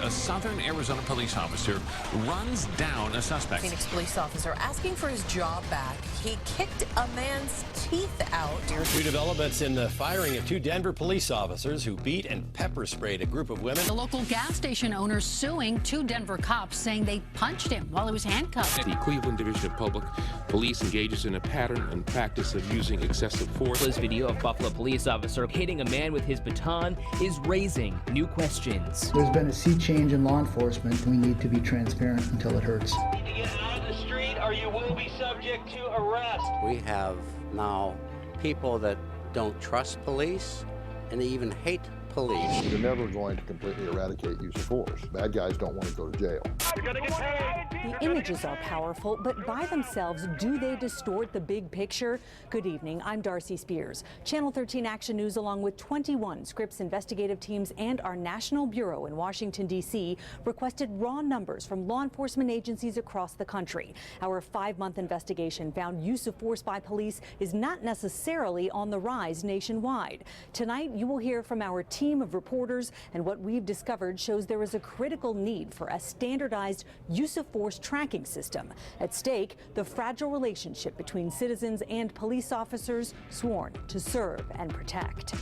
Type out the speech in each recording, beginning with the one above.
a southern Arizona police officer runs down a suspect. Phoenix police officer asking for his job back. He kicked a man's teeth out. New developments in the firing of two Denver police officers who beat and pepper sprayed a group of women. The local gas station owner suing two Denver cops, saying they punched him while he was handcuffed. The Cleveland Division of Public Police engages in a pattern and practice of using excessive force. This video of Buffalo police officer hitting a man with his baton is raising new questions. There's been a sea change in law enforcement. We need to be transparent until it hurts. You need to get out of the street or you will be subject to arrest. We have now people that don't trust police and they even hate police. You're never going to completely eradicate use of force. Bad guys don't want to go to jail. The images are powerful, but by themselves, do they distort the big picture? Good evening, I'm Darcy Spears. Channel 13 Action News, along with 21 Scripps investigative teams and our national bureau in Washington, D.C., requested raw numbers from law enforcement agencies across the country. Our 5-month investigation found use of force by police is not necessarily on the rise nationwide. Tonight, you will hear from our team of reporters, and what we've discovered shows there is a critical need for a standardized use of force tracking system. At stake, the fragile relationship between citizens and police officers sworn to serve and protect.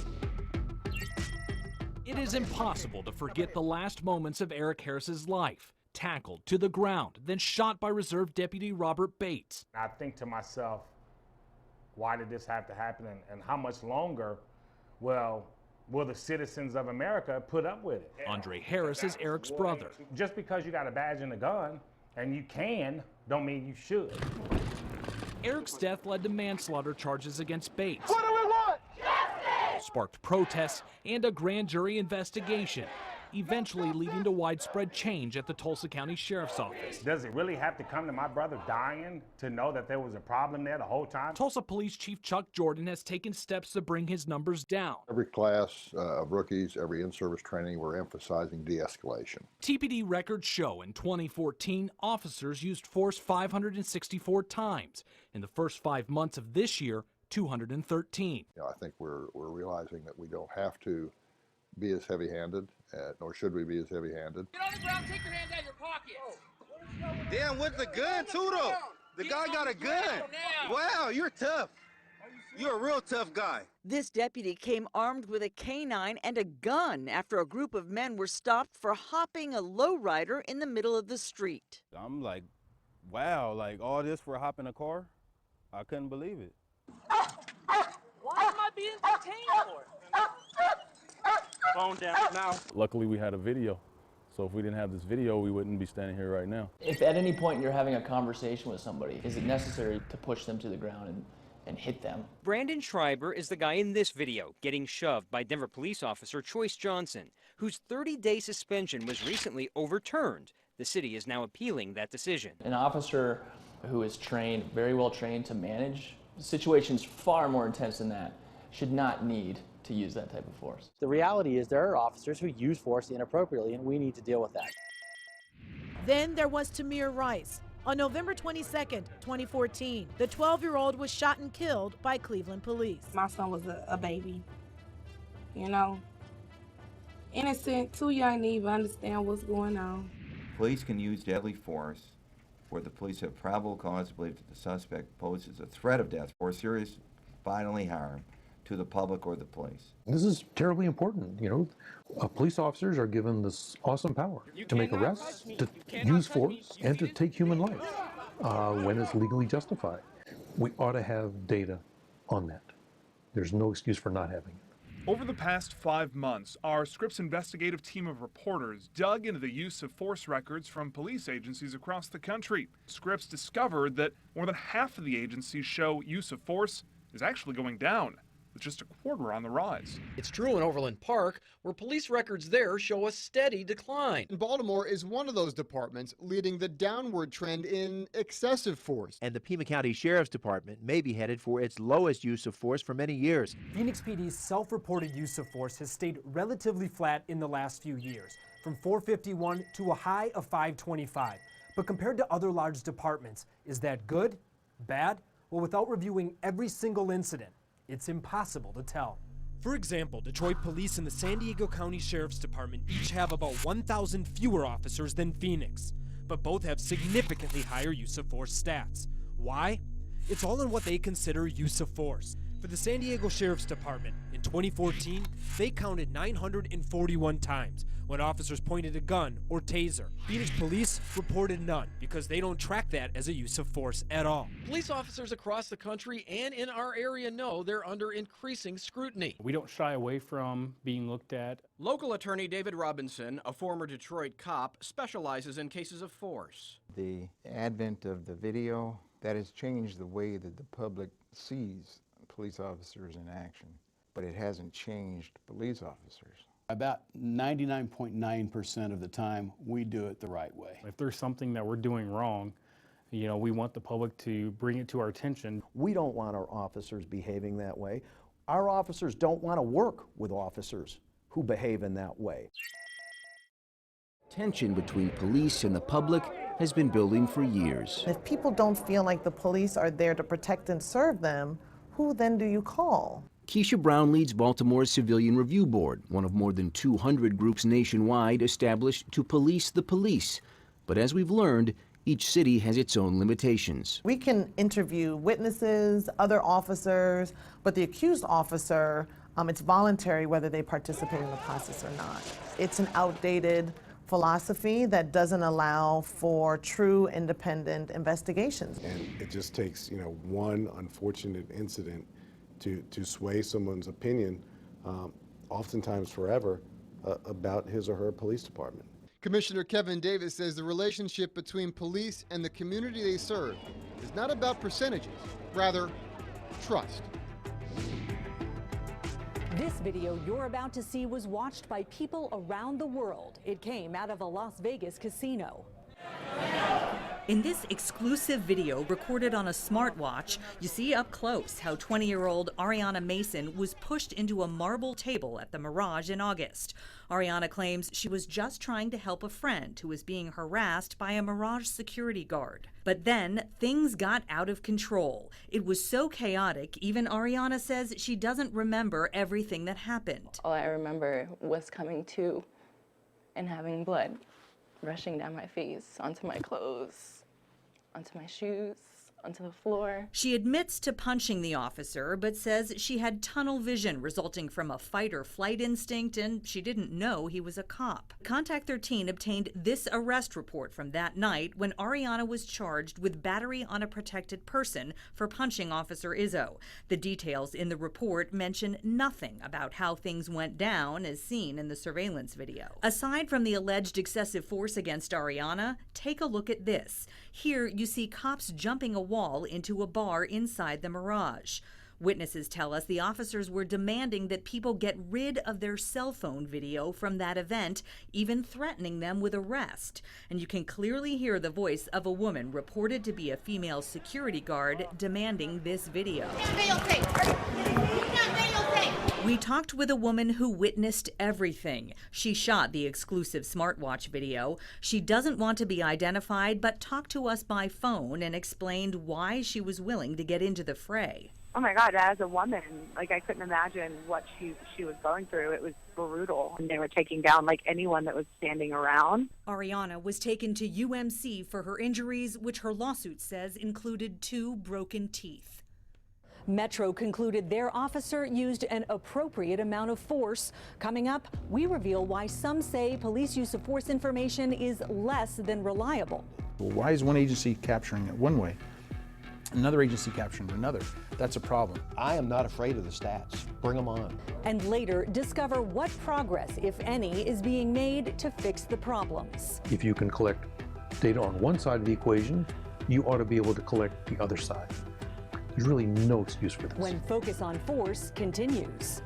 It is impossible to forget the last moments of Eric Harris's life. Tackled to the ground, then shot by Reserve Deputy Robert Bates. I think to myself, why did this have to happen, and how much longer will the citizens of America put up with it? Andre Harris is Eric's brother. Just because you got a badge and a gun, and you can, don't mean you should. Eric's death led to manslaughter charges against Bates. What do we want? Justice! Sparked protests and a grand jury investigation, eventually leading to widespread change at the Tulsa County Sheriff's Office. Does it really have to come to my brother dying to know that there was a problem there the whole time? Tulsa Police Chief Chuck Jordan has taken steps to bring his numbers down. Every class of rookies, every in-service training, we're emphasizing de-escalation. TPD records show in 2014, officers used force 564 times. In the first 5 months of this year, 213. I think we're realizing that we don't have to be as heavy-handed, nor should we be as heavy-handed. Get on the ground, take your hands out of your pockets. Damn, with the gun too though. The guy got a gun. Wow, you're tough. You're a real tough guy. This deputy came armed with a canine and a gun after a group of men were stopped for hopping a lowrider in the middle of the street. I'm like, wow, like all this for hopping a car? I couldn't believe it. Why am I being detained for? Phone down now. Luckily, we had a video. So if we didn't have this video, we wouldn't be standing here right now. If at any point you're having a conversation with somebody, is it necessary to push them to the ground and hit them? Brandon Schreiber is the guy in this video getting shoved by Denver police officer Choice Johnson, whose 30-day suspension was recently overturned. The city is now appealing that decision. An officer who is trained, very well trained to manage situations far more intense than that, should not need to use that type of force. The reality is there are officers who use force inappropriately, and we need to deal with that. Then there was Tamir Rice. On November 22nd, 2014, the 12-year-old was shot and killed by Cleveland police. My son was a baby, you know, innocent, too young to even understand what's going on. Police can use deadly force where the police have probable cause to believe that the suspect poses a threat of death or serious bodily harm to the public or the police. This is terribly important. Police officers are given this awesome power to make arrests, to use force, and to take human life when it's legally justified. We ought to have data on that. There's no excuse for not having it. Over the past 5 months, our Scripps investigative team of reporters dug into the use of force records from police agencies across the country. Scripps discovered that more than half of the agencies show use of force is actually going down, with just a quarter on the rise. It's true in Overland Park, where police records there show a steady decline. Baltimore is one of those departments leading the downward trend in excessive force. And the Pima County Sheriff's Department may be headed for its lowest use of force for many years. Phoenix PD's self-reported use of force has stayed relatively flat in the last few years, from 451 to a high of 525. But compared to other large departments, is that good? Bad? Well, without reviewing every single incident, it's impossible to tell. For example, Detroit Police and the San Diego County Sheriff's Department each have about 1,000 fewer officers than Phoenix, but both have significantly higher use of force stats. Why? It's all in what they consider use of force. For the San Diego Sheriff's Department, in 2014, they counted 941 times when officers pointed a gun or taser. Phoenix police reported none because they don't track that as a use of force at all. Police officers across the country and in our area know they're under increasing scrutiny. We don't shy away from being looked at. Local attorney David Robinson, a former Detroit cop, specializes in cases of force. The advent of the video, that has changed the way that the public sees police officers in action, but it hasn't changed police officers. About 99.9% of the time, we do it the right way. If there's something that we're doing wrong, we want the public to bring it to our attention. We don't want our officers behaving that way. Our officers don't want to work with officers who behave in that way. Tension between police and the public has been building for years. If people don't feel like the police are there to protect and serve them, who then do you call? Keisha Brown leads Baltimore's Civilian Review Board, one of more than 200 groups nationwide established to police the police. But as we've learned, each city has its own limitations. We can interview witnesses, other officers, but the accused officer, it's voluntary whether they participate in the process or not. It's an outdated philosophy that doesn't allow for true independent investigations. And it just takes, one unfortunate incident to sway someone's opinion, oftentimes forever, about his or her police department. Commissioner Kevin Davis says the relationship between police and the community they serve is not about percentages, rather, trust. This video you're about to see was watched by people around the world. It came out of a Las Vegas casino. In this exclusive video recorded on a smartwatch, you see up close how 20-year-old Ariana Mason was pushed into a marble table at the Mirage in August. Ariana claims she was just trying to help a friend who was being harassed by a Mirage security guard. But then things got out of control. It was so chaotic, even Ariana says she doesn't remember everything that happened. All I remember was coming to and having blood rushing down my face, onto my clothes, onto my shoes, onto the floor. She admits to punching the officer, but says she had tunnel vision resulting from a fight or flight instinct, and she didn't know he was a cop. Contact 13 obtained this arrest report from that night when Ariana was charged with battery on a protected person for punching Officer Izzo. The details in the report mention nothing about how things went down as seen in the surveillance video. Aside from the alleged excessive force against Ariana, take a look at this. Here you see cops jumping a wall into a bar inside the Mirage. Witnesses tell us the officers were demanding that people get rid of their cell phone video from that event, even threatening them with arrest. And you can clearly hear the voice of a woman reported to be a female security guard demanding this video. We talked with a woman who witnessed everything. She shot the exclusive smartwatch video. She doesn't want to be identified, but talked to us by phone and explained why she was willing to get into the fray. Oh my God, as a woman, I couldn't imagine what she was going through. It was brutal. And they were taking down anyone that was standing around. Ariana was taken to UMC for her injuries, which her lawsuit says included 2 broken teeth. Metro concluded their officer used an appropriate amount of force. Coming up, we reveal why some say police use of force information is less than reliable. Well, why is one agency capturing it one way, another agency capturing another? That's a problem. I am not afraid of the stats. Bring them on. And later, discover what progress, if any, is being made to fix the problems. If you can collect data on one side of the equation, you ought to be able to collect the other side. There's really no excuse for this. When Focus on Force continues.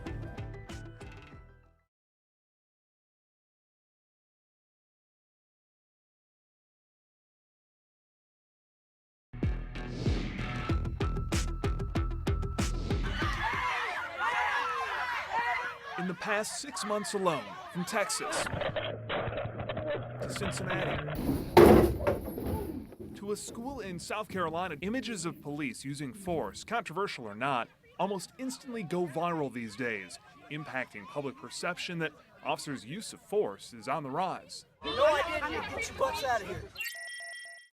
In the past 6 months alone, from Texas to Cincinnati to a school in South Carolina, images of police using force, controversial or not, almost instantly go viral these days, impacting public perception that officers' use of force is on the rise. No, I didn't. Get your butts out of here.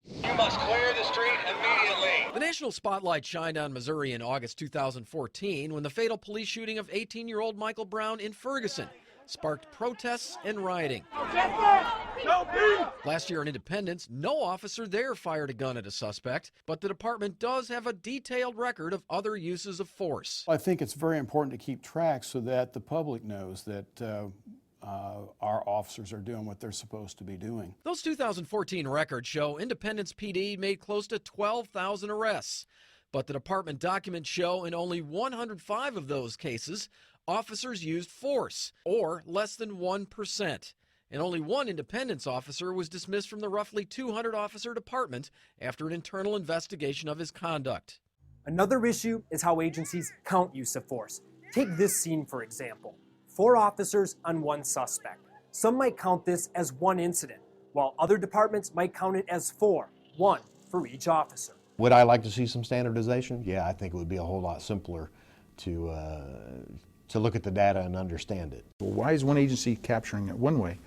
You must clear the street immediately. The national spotlight shined on Missouri in August 2014 when the fatal police shooting of 18-year-old Michael Brown in Ferguson sparked protests and rioting. Last year in Independence, no officer there fired a gun at a suspect, but the department does have a detailed record of other uses of force. I think it's very important to keep track so that the public knows that our officers are doing what they're supposed to be doing. Those 2014 records show Independence PD made close to 12,000 arrests, but the department documents show in only 105 of those cases, officers used force, or less than 1%. And only one Independence officer was dismissed from the roughly 200-officer department after an internal investigation of his conduct. Another issue is how agencies count use of force. Take this scene, for example. 4 officers on 1 suspect. Some might count this as 1 incident, while other departments might count it as 4, 1 for each officer. Would I like to see some standardization? Yeah, I think it would be a whole lot simpler to look at the data and understand it. Well, why is one agency capturing it one way,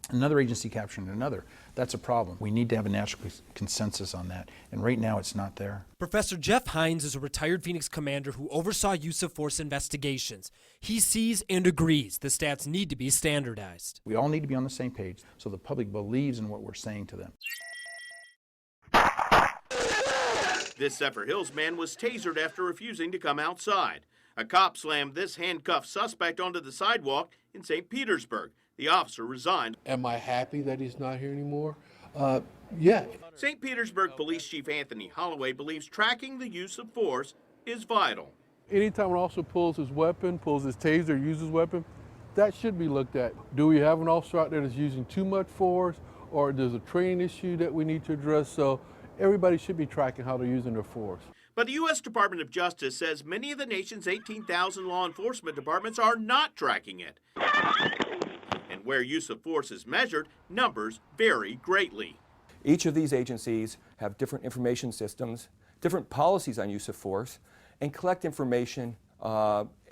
another agency capturing it another? That's a problem. We need to have a national consensus on that, and right now it's not there. Professor Jeff Hines is a retired Phoenix commander who oversaw use of force investigations. He sees and agrees the stats need to be standardized. We all need to be on the same page so the public believes in what we're saying to them. This Zephyr Hills man was tasered after refusing to come outside. A cop slammed this handcuffed suspect onto the sidewalk in St. Petersburg. The officer resigned. Am I happy that he's not here anymore? Yeah. St. Petersburg Police Chief Anthony Holloway believes tracking the use of force is vital. Anytime an officer pulls his weapon, pulls his taser, uses weapon, that should be looked at. Do we have an officer out there that's using too much force, or there's a training issue that we need to address? So everybody should be tracking how they're using their force. But the U.S. Department of Justice says many of the nation's 18,000 law enforcement departments are not tracking it. And where use of force is measured, numbers vary greatly. Each of these agencies have different information systems, different policies on use of force, and collect information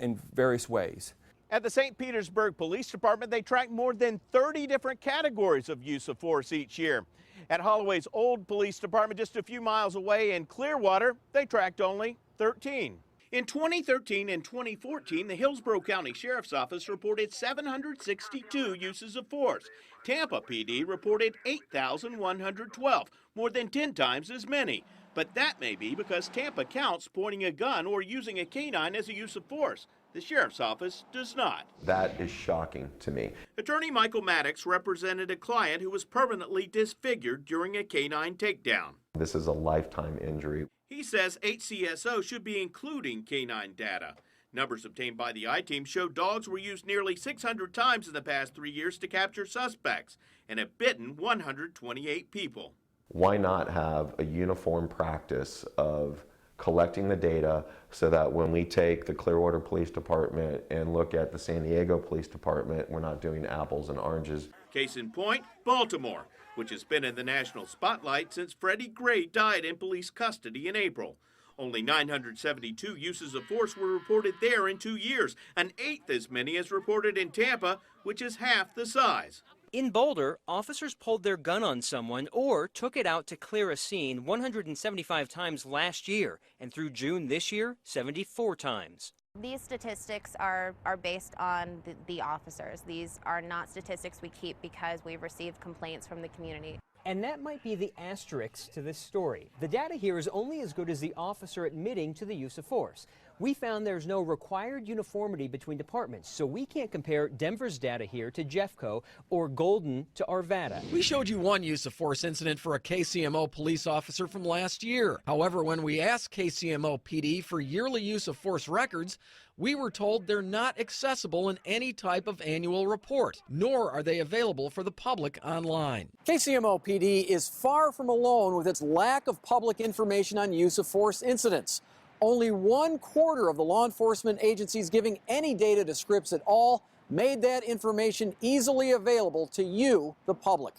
in various ways. At the St. Petersburg Police Department, they track more than 30 different categories of use of force each year. At Holloway's old police department just a few miles away in Clearwater, they tracked only 13. In 2013 and 2014, the Hillsborough County Sheriff's Office reported 762 uses of force. Tampa PD reported 8,112, more than 10 times as many. But that may be because Tampa counts pointing a gun or using a canine as a use of force. The Sheriff's Office does not. That is shocking to me. Attorney Michael Maddox represented a client who was permanently disfigured during a canine takedown. This is a lifetime injury. He says HCSO should be including canine data. Numbers obtained by the I-Team show dogs were used nearly 600 times in the past 3 years to capture suspects and have bitten 128 people. Why not have a uniform practice of collecting the data so that when we take the Clearwater Police Department and look at the San Diego Police Department, we're not doing apples and oranges. Case in point, Baltimore, which has been in the national spotlight since Freddie Gray died in police custody in April. Only 972 uses of force were reported there in 2 years, an eighth as many as reported in Tampa, which is half the size. In Boulder, officers pulled their gun on someone or took it out to clear a scene 175 times last year, and through June this year, 74 times. These statistics are based on the officers. These are not statistics we keep because we've received complaints from the community. And that might be the asterisk to this story. The data here is only as good as the officer admitting to the use of force. We found there's no required uniformity between departments, so we can't compare Denver's data here to Jeffco or Golden to Arvada. We showed you one use of force incident for a KCMO police officer from last year. However, when we asked KCMO PD for yearly use of force records, we were told they're not accessible in any type of annual report, nor are they available for the public online. KCMO PD is far from alone with its lack of public information on use of force incidents. Only 1/4 of the law enforcement agencies giving any data to Scripps at all made that information easily available to you, the public.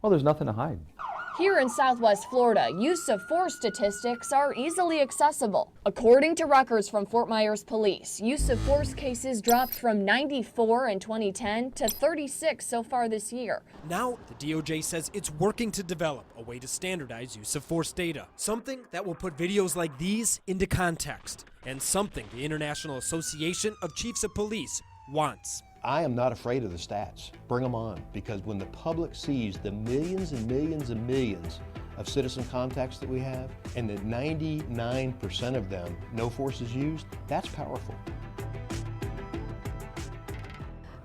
Well, there's nothing to hide. Here in Southwest Florida, use of force statistics are easily accessible. According to records from Fort Myers Police, use of force cases dropped from 94 in 2010 to 36 so far this year. Now, the DOJ says it's working to develop a way to standardize use of force data, something that will put videos like these into context, and something the International Association of Chiefs of Police wants. I am not afraid of the stats. Bring them on, because when the public sees the millions and millions and millions of citizen contacts that we have, and that 99% of them no force is used, that's powerful.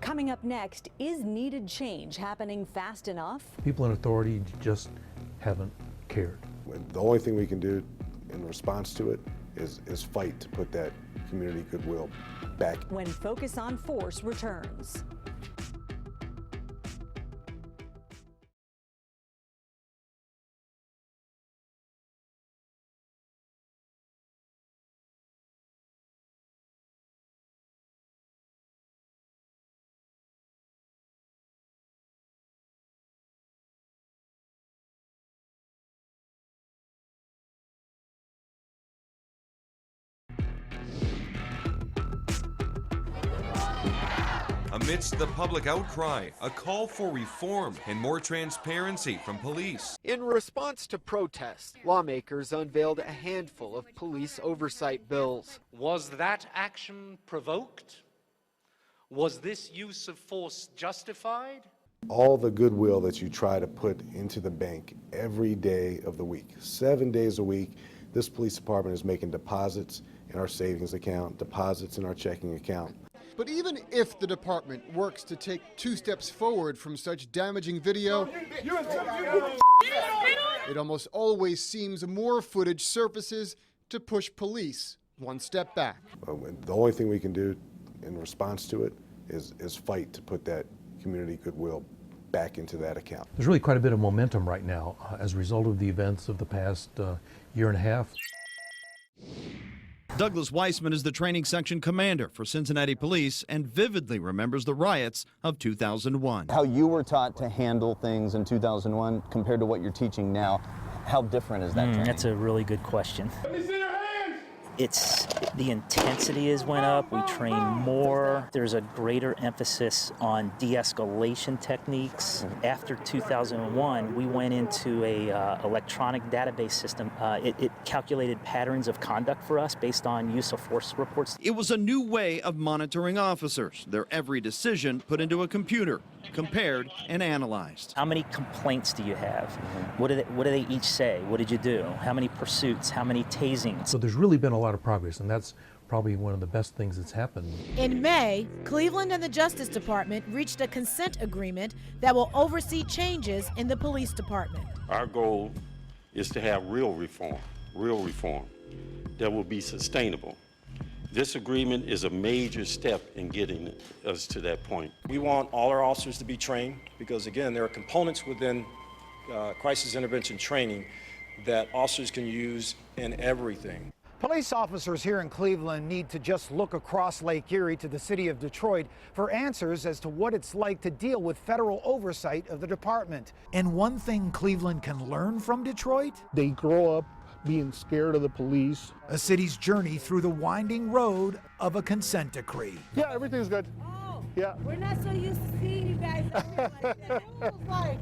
Coming up next, is needed change happening fast enough? People in authority just haven't cared. The only thing we can do in response to it is fight to put that community goodwill back. When Focus on Force returns. Amidst the public outcry, a call for reform and more transparency from police. In response to protests, lawmakers unveiled a handful of police oversight bills. Was that action provoked? Was this use of force justified? All the goodwill that you try to put into the bank every day of the week, 7 days a week, this police department is making deposits in our savings account, deposits in our checking account. But even if the department works to take 2 steps forward from such damaging video, it almost always seems more footage surfaces to push police 1 step back. The only thing we can do in response to it is fight to put that community goodwill back into that account. There's really quite a bit of momentum right now as a result of the events of the past year and a half. Douglas Weissman is the training section commander for Cincinnati Police and vividly remembers the riots of 2001. How you were taught to handle things in 2001 compared to what you're teaching now, how different is that training? That's a really good question. Let me see your hands! It's the intensity has went up. We train more. There's a greater emphasis on de-escalation techniques. After 2001, we went into a electronic database system. It calculated patterns of conduct for us based on use of force reports. It was a new way of monitoring officers. Their every decision put into a computer, compared and analyzed. How many complaints do you have? What do they each say? What did you do? How many pursuits? How many tasings? So there's really been a lot of progress, and that's probably one of the best things that's happened. In May, Cleveland and the Justice Department reached a consent agreement that will oversee changes in the police department. Our goal is to have real reform that will be sustainable. This agreement is a major step in getting us to that point. We want all our officers to be trained because, again, there are components within crisis intervention training that officers can use in everything. Police officers here in Cleveland need to just look across Lake Erie to the city of Detroit for answers as to what it's like to deal with federal oversight of the department. And one thing Cleveland can learn from Detroit? They grow up being scared of the police. A city's journey through the winding road of a consent decree. Yeah, everything's good. Yeah. We're not so used to seeing you guys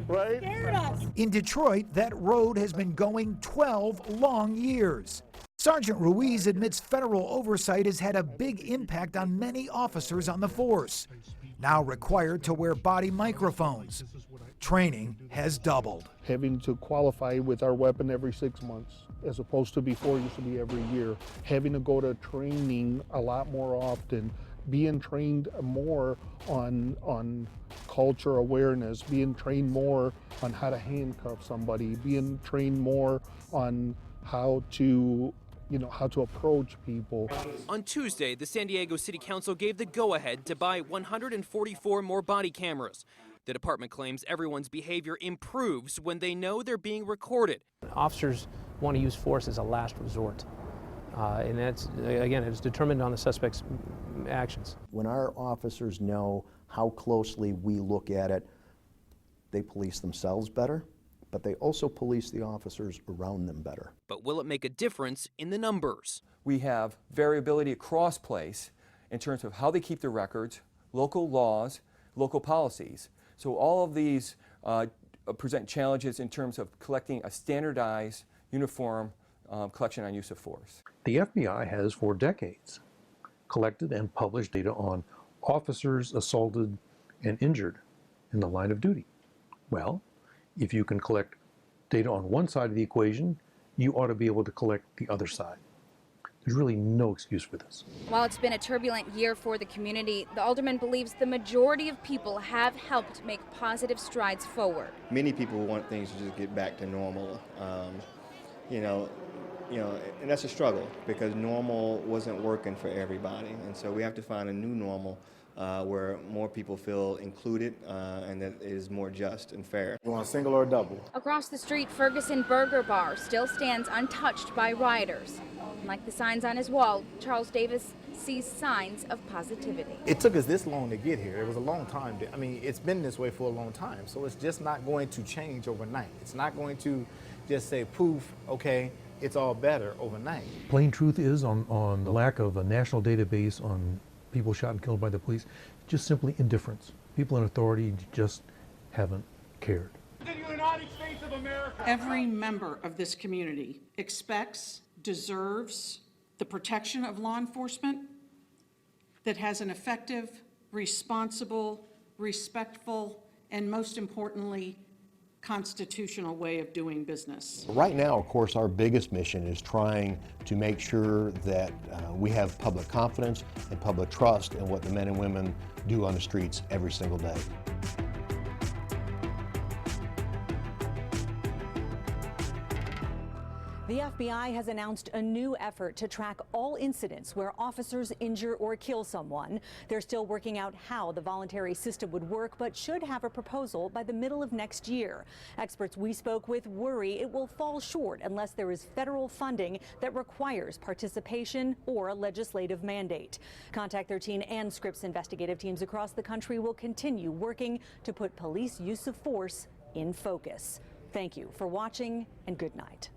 right? Scared us. In Detroit, that road has been going 12 long years. Sergeant Ruiz admits federal oversight has had a big impact on many officers on the force, now required to wear body microphones. Training has doubled. Having to qualify with our weapon every 6 months, as opposed to before it used to be every year. Having to go to training a lot more often, being trained more on culture awareness, being trained more on how to handcuff somebody, being trained more on how to approach people. On Tuesday, the San Diego City Council gave the go-ahead to buy 144 more body cameras. The department claims everyone's behavior improves when they know they're being recorded. Officers want to use force as a last resort. And that's, again, it's determined on the suspect's actions. When our officers know how closely we look at it, they police themselves better, but they also police the officers around them better. But will it make a difference in the numbers? We have variability across place in terms of how they keep their records, local laws, local policies. So all of these present challenges in terms of collecting a standardized, uniform collection on use of force. The FBI has for decades collected and published data on officers assaulted and injured in the line of duty. Well, if you can collect data on one side of the equation, you ought to be able to collect the other side. There's really no excuse for this. While it's been a turbulent year for the community, the alderman believes the majority of people have helped make positive strides forward. Many people want things to just get back to normal, and that's a struggle because normal wasn't working for everybody, and so we have to find a new normal where more people feel included and that it is more just and fair. You want a single or a double? Across the street, Ferguson Burger Bar still stands untouched by rioters. Like the signs on his wall, Charles Davis sees signs of positivity. It took us this long to get here. It was a long time. I mean, it's been this way for a long time, so it's just not going to change overnight. It's not going to just say, poof, okay, it's all better overnight. Plain truth is on the lack of a national database on people shot and killed by the police, just simply indifference. People in authority just haven't cared. The United States of America. Every member of this community expects, deserves the protection of law enforcement that has an effective, responsible, respectful, and most importantly, constitutional way of doing business. Right now, of course, our biggest mission is trying to make sure that we have public confidence and public trust in what the men and women do on the streets every single day. The FBI has announced a new effort to track all incidents where officers injure or kill someone. They're still working out how the voluntary system would work, but should have a proposal by the middle of next year. Experts we spoke with worry it will fall short unless there is federal funding that requires participation or a legislative mandate. Contact 13 and Scripps investigative teams across the country will continue working to put police use of force in focus. Thank you for watching and good night.